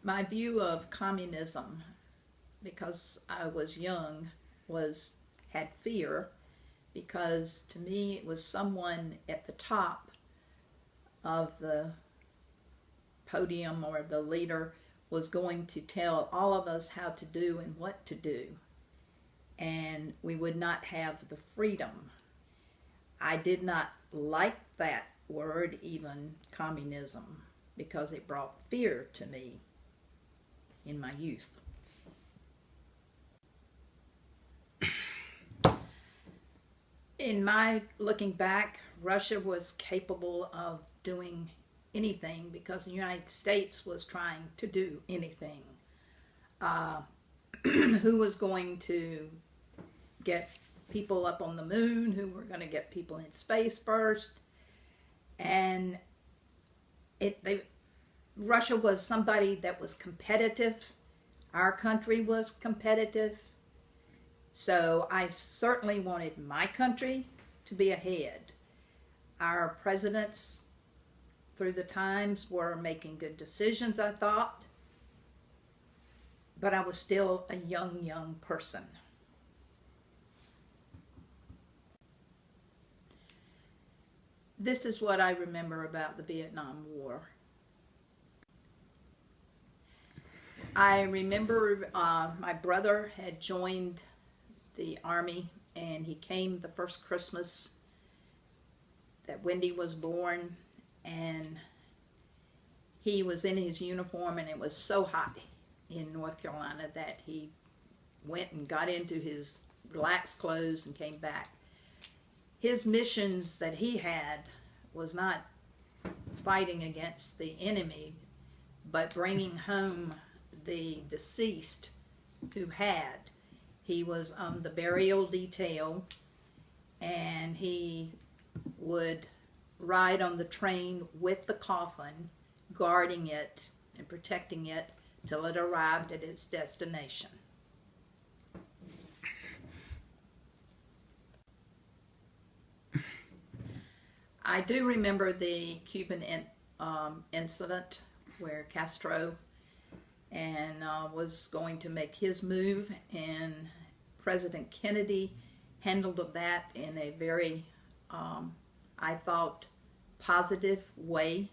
My view of communism, because I was young, had fear, because to me it was someone at the top of the podium, or the leader was going to tell all of us how to do and what to do, and we would not have the freedom. I did not like that word, even communism, because it brought fear to me in my youth. In my looking back, Russia was capable of doing anything because the United States was trying to do anything. Who was going to get people up on the moon? Who were going to get people in space first? And Russia was somebody that was competitive. Our country was competitive. So I certainly wanted my country to be ahead. Our presidents through the times were making good decisions, I thought. But I was still a young person. This is what I remember about the Vietnam War. I remember my brother had joined the Army, and he came the first Christmas that Wendy was born, and he was in his uniform, and it was so hot in North Carolina that he went and got into his relaxed clothes and came back. His missions that he had was not fighting against the enemy, but bringing home the deceased who had. He was on the burial detail, and he would ride on the train with the coffin, guarding it and protecting it till it arrived at its destination. I do remember the Cuban incident where Castro was going to make his move, and President Kennedy handled that in a very, I thought, positive way.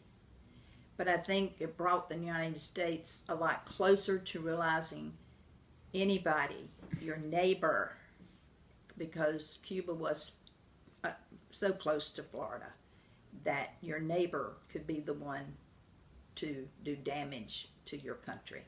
But I think it brought the United States a lot closer to realizing anybody, your neighbor, because Cuba was so close to Florida, that your neighbor could be the one to do damage to your country.